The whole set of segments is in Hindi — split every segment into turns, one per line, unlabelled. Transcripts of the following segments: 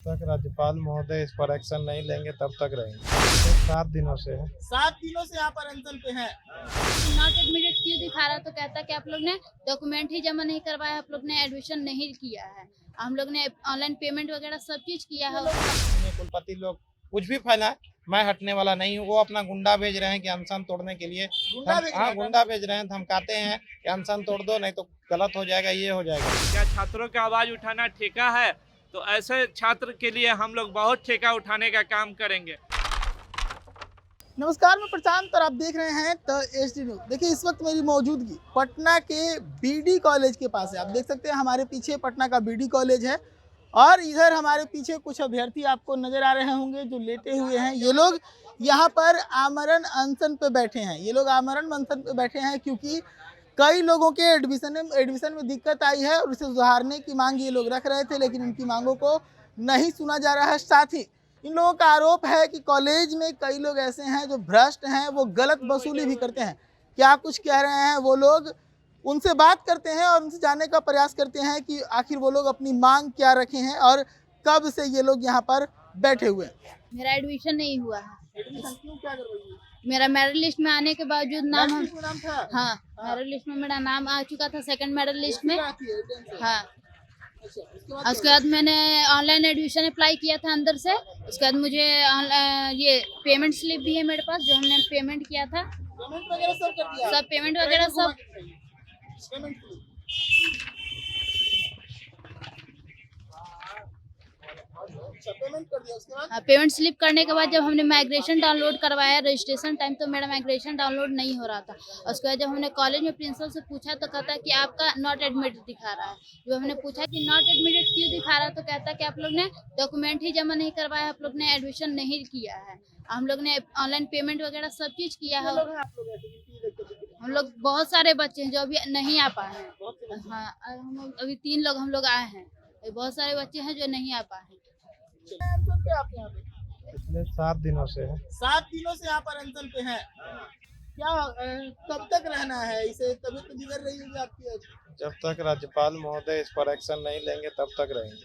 तक राज्यपाल महोदय इस पर एक्शन नहीं लेंगे तब तक रहेंगे। तो 7 दिनों से है।
7 दिनों से यहाँ पर अनशन पे हैं।
नॉट एडमिटेड क्यों दिखा रहा, तो कहता कि आप लोग ने डॉक्यूमेंट ही जमा नहीं करवाया, आप लोग ने एडमिशन नहीं किया है, हम लोग ने ऑनलाइन पेमेंट वगैरह सब चीज किया है।
ये कुलपति लोग कुछ भी फैलाए, मैं हटने वाला नहीं हूँ। वो अपना गुंडा भेज रहे हैं कि अनशन तोड़ने के लिए। गुंडा भेज रहे हैं, धमकाते हैं कि अनशन तोड़ दो, नहीं तो गलत हो जाएगा, ये हो जाएगा।
क्या छात्रों की आवाज उठाना ठेका है? तो ऐसे छात्र के लिए हम लोग बहुत ठेका उठाने का काम करेंगे।
नमस्कार, मैं प्रशांत और आप देख रहे हैं द एचडी न्यूज। देखिए, इस वक्त मेरी मौजूदगी पटना के बीडी कॉलेज के पास है। आप देख सकते हैं हमारे पीछे पटना का बीडी कॉलेज है और इधर हमारे पीछे कुछ अभ्यर्थी आपको नजर आ रहे होंगे जो लेटे हुए हैं। ये लोग यहाँ पर आमरण अनशन पे बैठे हैं। ये लोग आमरण अनशन पे बैठे हैं क्योंकि कई लोगों के एडमिशन में दिक्कत आई है और उसे सुधारने की मांग ये लोग रख रहे थे, लेकिन इनकी मांगों को नहीं सुना जा रहा है। साथ ही इन लोगों का आरोप है कि कॉलेज में कई लोग ऐसे हैं जो भ्रष्ट हैं, वो गलत वसूली भी करते हैं। क्या कुछ कह रहे हैं वो लोग, उनसे बात करते हैं और उनसे जानने का प्रयास करते हैं कि आखिर वो लोग अपनी मांग क्या रखे हैं और कब से ये लोग यहाँ पर बैठे हुए हैं।
मेरा एडमिशन नहीं हुआ है।
क्यों, क्या करवाइए?
मेरा मेरिट लिस्ट में आने के बावजूद नाम
नाम था?
हाँ, मेरिट लिस्ट में मेरा नाम आ चुका था, सेकंड मेरिट लिस्ट में। हाँ, उसके बाद मैंने ऑनलाइन एडमिशन अप्लाई किया था अंदर से। उसके बाद मुझे ये पेमेंट स्लिप भी है मेरे पास, जो हमने पेमेंट किया था।
पेमेंट वगैरह सब कर दिया?
सब पेमेंट वगैरह सब।
पेमेंट कर दिया। उसके बाद
पेमेंट स्लिप करने के बाद जब हमने माइग्रेशन डाउनलोड करवाया रजिस्ट्रेशन टाइम, तो मेरा माइग्रेशन डाउनलोड नहीं हो रहा था। उसके बाद जब हमने कॉलेज में प्रिंसिपल से पूछा तो कहता कि आपका नॉट एडमिटेड दिखा रहा है। जब हमने पूछा कि नॉट एडमिटेड क्यों दिखा रहा है, तो कहता कि आप लोग ने डॉक्यूमेंट ही जमा नहीं करवाया, आप लोग ने एडमिशन नहीं किया है, हम लोग ने ऑनलाइन पेमेंट वगैरह सब चीज किया है। हम लोग बहुत सारे बच्चे हैं जो अभी नहीं आ पाए हैं। हाँ, हम अभी 3 लोग हम लोग आए हैं। बहुत सारे बच्चे हैं जो नहीं आ पाए हैं।
पिछले 7 दिनों से है।
7 दिनों से यहाँ पर अनशन पे हैं। क्या कब तक रहना है? इसे तबीयत तो बिगड़ रही होगी आपकी आज।
जब तक राज्यपाल महोदय इस पर एक्शन नहीं लेंगे तब तक रहेंगे।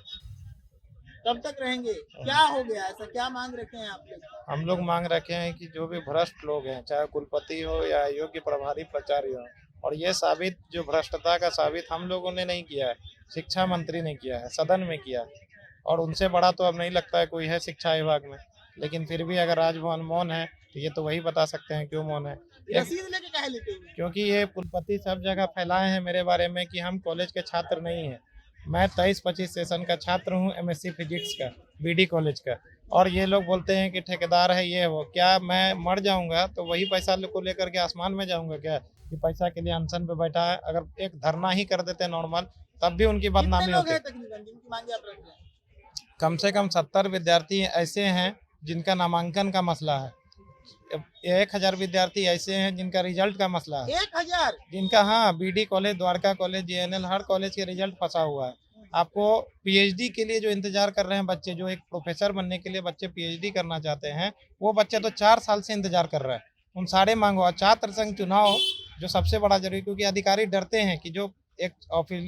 कब तक रहेंगे? क्या हो गया ऐसा? क्या मांग रखे हैं आप लोग?
हम लोग मांग रखे हैं कि जो भी भ्रष्ट लोग हैं, चाहे कुलपति हो या योग्य प्रभारी प्राचार्य हो, और ये साबित जो भ्रष्टता का साबित हम लोगों ने नहीं किया है, शिक्षा मंत्री ने किया है, सदन में किया है, और उनसे बड़ा तो अब नहीं लगता है कोई है शिक्षा विभाग में। लेकिन फिर भी अगर राजभवन मौन है तो ये तो वही बता सकते हैं क्यों मौन है।
रसीद लेके काहे लेते हुए?
क्योंकि ये कुलपति सब जगह फैलाए हैं मेरे बारे में कि हम कॉलेज के छात्र नहीं हैं। मैं 23-25 सेशन का छात्र हूँ, एमएससी फिजिक्स का, बीडी कॉलेज का, और ये लोग बोलते हैं कि ठेकेदार है ये वो। क्या मैं मर जाऊंगा तो वही पैसा को लेकर के आसमान में जाऊंगा क्या, कि पैसा के लिए अनशन पे बैठा है? अगर एक धरना ही कर देते नॉर्मल, तब भी उनकी बदनामी
कितने लोग
होती।
हैं तकरीबन जिनकी मांगे आप रख रहे हैं?
कम से कम 70 विद्यार्थी ऐसे हैं जिनका नामांकन का मसला है। 1000 विद्यार्थी ऐसे हैं जिनका रिजल्ट का मसला है।
1000?
जिनका, हाँ, BD college, Dwarka college, JNL, हर कॉलेज के रिजल्ट फंसा हुआ है। आपको पीएचडी के लिए जो इंतजार कर रहे हैं बच्चे, जो एक प्रोफेसर बनने के लिए बच्चे पीएचडी करना चाहते हैं, वो बच्चे तो 4 साल से इंतजार कर रहे हैं। उन सारे मांगो। छात्र संघ चुनाव जो सबसे बड़ा जरूरी, क्योंकि अधिकारी डरते हैं कि जो एक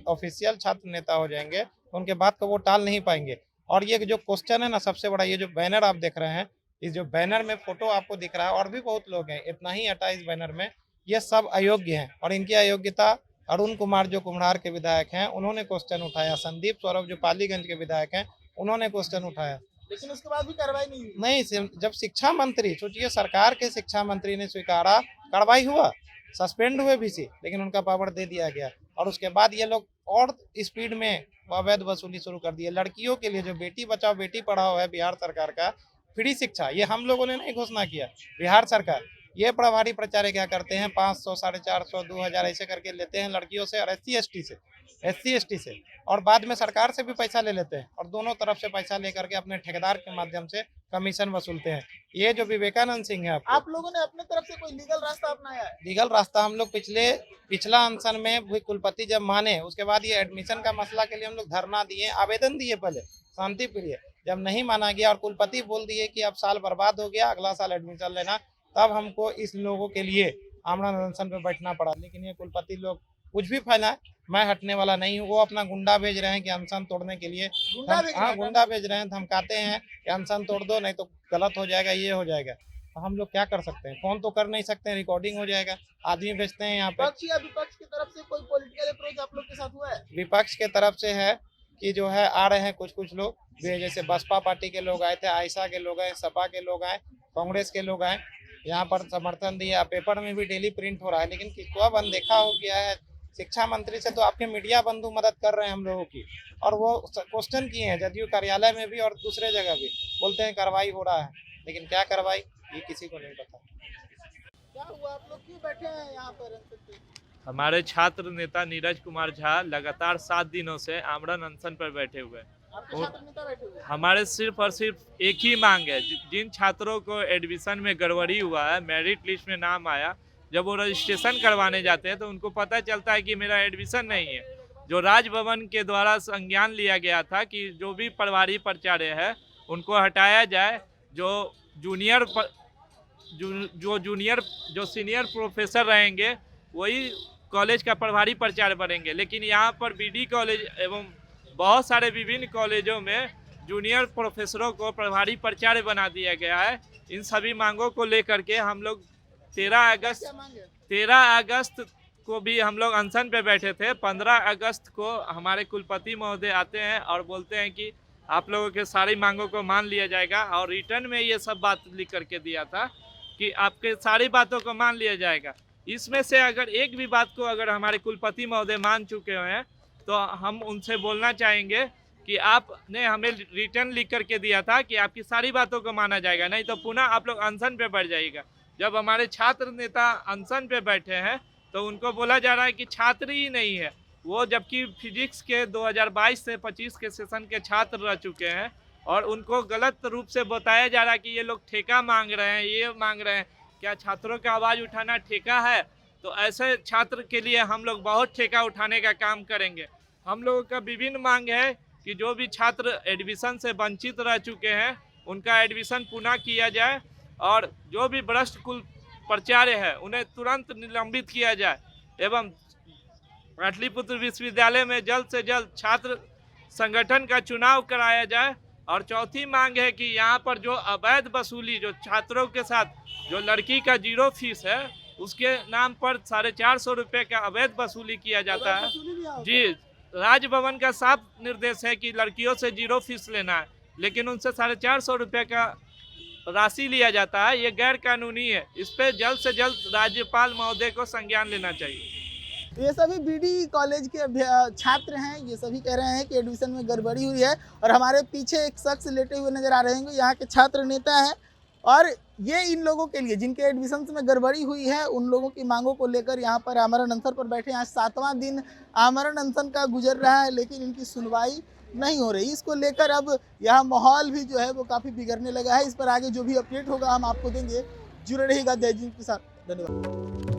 ऑफिशियल छात्र नेता हो जाएंगे तो उनके बात को वो टाल नहीं पाएंगे। और ये जो क्वेश्चन है ना, सबसे बड़ा, ये जो बैनर आप देख रहे हैं, इस जो बैनर में फोटो आपको दिख रहा है, और भी बहुत लोग हैं, इतना ही हटा इस बैनर में, ये सब अयोग्य हैं। और इनकी अयोग्यता अरुण कुमार जो कुम्हरार के विधायक हैं, उन्होंने क्वेश्चन उठाया। संदीप सौरभ जो पालीगंज के विधायक हैं, उन्होंने क्वेश्चन उठाया।
लेकिन उसके बाद भी कार्रवाई नहीं हुई।
नहीं, जब शिक्षा मंत्री, सोचिए, सरकार के शिक्षा मंत्री ने स्वीकारा, कार्रवाई हुआ, सस्पेंड हुए वीसी, लेकिन उनका पावर दे दिया गया। और उसके बाद ये लोग और स्पीड में अवैध वसूली शुरू कर दी है। लड़कियों के लिए जो बेटी बचाओ बेटी पढ़ाओ है बिहार सरकार का, फ्री शिक्षा, ये हम लोगों ने नहीं घोषणा किया, बिहार सरकार। ये प्रभारी प्राचार्य क्या करते हैं, 500, 450, 2000 ऐसे करके लेते हैं लड़कियों से और एससी एसटी से, और बाद में सरकार से भी पैसा ले लेते हैं, और दोनों तरफ से पैसा लेकर के अपने ठेकेदार के माध्यम से कमीशन वसूलते हैं। ये जो विवेकानंद सिंह है,
आप लोगों ने अपने तरफ से कोई लीगल रास्ता अपनाया है?
लीगल रास्ता हम लोग पिछला अनशन में भी कुलपति जब माने, उसके बाद ये एडमिशन का मसला के लिए हम लोग धरना दिए, आवेदन दिए, पहले शांति प्रिय। जब नहीं माना गया और कुलपति बोल दिए कि अब साल बर्बाद हो गया, अगला साल एडमिशन लेना, तब हमको इस लोगों के लिए आमरण अनशन पे बैठना पड़ा। लेकिन ये कुलपति लोग कुछ भी फैलाए, मैं हटने वाला नहीं हूँ। वो अपना गुंडा भेज रहे हैं कि अनशन तोड़ने के लिए, गुंडा भेज रहे हैं, धमकाते हैं कि अनशन तोड़ दो नहीं तो गलत हो जाएगा, ये हो जाएगा। तो हम लोग क्या कर सकते हैं? फोन तो कर नहीं सकते हैं, रिकॉर्डिंग हो जाएगा। आदमी भेजते हैं यहाँ पे।
पक्ष या विपक्ष की तरफ से कोई पॉलिटिकल अप्रोच आप लोग के साथ हुआ है?
विपक्ष के तरफ से है कि जो है आ रहे हैं कुछ लोग, जैसे बसपा पार्टी के लोग आए थे, आयशा के लोग आए, सपा के लोग आए, कांग्रेस के लोग आए, यहाँ पर समर्थन दिया। पेपर में भी डेली प्रिंट हो रहा है, लेकिन कितना अनदेखा हो गया है। शिक्षा मंत्री से तो आपके मीडिया बंधु मदद कर रहे हैं हम लोगों की, और वो क्वेश्चन किए हैं जदयू कार्यालय में भी और दूसरे जगह भी, बोलते हैं कार्रवाई हो रहा है, लेकिन क्या कार्रवाई ये किसी को नहीं पता।
क्या हुआ, आप लोग क्यों बैठे हैं यहाँ पर?
हमारे छात्र नेता नीरज कुमार झा लगातार 7 दिनों से आमरण अनशन पर बैठे हुए हैं।
आपके छात्र नेता बैठे हुए हैं?
हमारे सिर्फ और सिर्फ एक ही मांग है, जिन छात्रों को एडमिशन में गड़बड़ी हुआ है, मेरिट लिस्ट में नाम आया, जब वो रजिस्ट्रेशन करवाने जाते हैं तो उनको पता चलता है कि मेरा एडमिशन नहीं है। जो राजभवन के द्वारा संज्ञान लिया गया था कि जो भी प्रभारी प्राचार्य है उनको हटाया जाए, जो सीनियर प्रोफेसर रहेंगे वही कॉलेज का प्रभारी प्राचार्य बनेंगे। लेकिन यहाँ पर बीडी कॉलेज एवं बहुत सारे विभिन्न कॉलेजों में जूनियर प्रोफेसरों को प्रभारी प्राचार्य बना दिया गया है। इन सभी मांगों को लेकर के हम लोग 13 अगस्त को भी हम लोग अनशन पे बैठे थे। 15 अगस्त को हमारे कुलपति महोदय आते हैं और बोलते हैं कि आप लोगों के सारी मांगों को मान लिया जाएगा, और रिटर्न में ये सब बात लिख करके दिया था कि आपके सारी बातों को मान लिया जाएगा। इसमें से अगर एक भी बात को अगर हमारे कुलपति महोदय मान चुके हैं तो हम उनसे बोलना चाहेंगे कि आपने हमें रिटर्न लिख करके दिया था कि आपकी सारी बातों को माना जाएगा, नहीं तो पुनः आप लोग अनशन पे बैठ जाइएगा। जब हमारे छात्र नेता अनशन पे बैठे हैं तो उनको बोला जा रहा है कि छात्र ही नहीं है वो, जबकि फिजिक्स के 2022 से 25 के सेशन के छात्र रह चुके हैं, और उनको गलत रूप से बताया जा रहा है कि ये लोग ठेका मांग रहे हैं, ये मांग रहे हैं। क्या छात्रों का आवाज़ उठाना ठेका है? तो ऐसे छात्र के लिए हम लोग बहुत ठेका उठाने का काम करेंगे। हम लोगों का विभिन्न मांग है कि जो भी छात्र एडमिशन से वंचित रह चुके हैं उनका एडमिशन पुनः किया जाए, और जो भी भ्रष्ट कुल प्राचार्य है उन्हें तुरंत निलंबित किया जाए, एवं पाटलिपुत्र विश्वविद्यालय में जल्द से जल्द छात्र संगठन का चुनाव कराया जाए। और चौथी मांग है कि यहाँ पर जो अवैध वसूली, जो छात्रों के साथ जो लड़की का 0 फीस है उसके नाम पर 450 रुपये का अवैध वसूली किया जाता है। जी, राजभवन का साफ निर्देश है कि लड़कियों से 0 फीस लेना है, लेकिन उनसे 450 रुपये का राशि लिया जाता है। ये गैर कानूनी है। इस पर जल्द से जल्द राज्यपाल महोदय को संज्ञान लेना चाहिए।
ये सभी बीडी कॉलेज के छात्र हैं, ये सभी कह रहे हैं कि एडमिशन में गड़बड़ी हुई है, और हमारे पीछे एक शख्स लेटे हुए नजर आ रहे हैं, यहाँ के छात्र नेता हैं, और ये इन लोगों के लिए जिनके एडमिशन में गड़बड़ी हुई है उन लोगों की मांगों को लेकर यहाँ पर आमरण अनशन पर बैठे हैं। आज 7वां दिन आमरण अनशन का गुजर रहा है, लेकिन इनकी सुनवाई नहीं हो रही। इसको लेकर अब यहाँ माहौल भी जो है वो काफ़ी बिगड़ने लगा है। इस पर आगे जो भी अपडेट होगा हम आपको देंगे। जुड़े रहिएगा जय जिंद के साथ। धन्यवाद।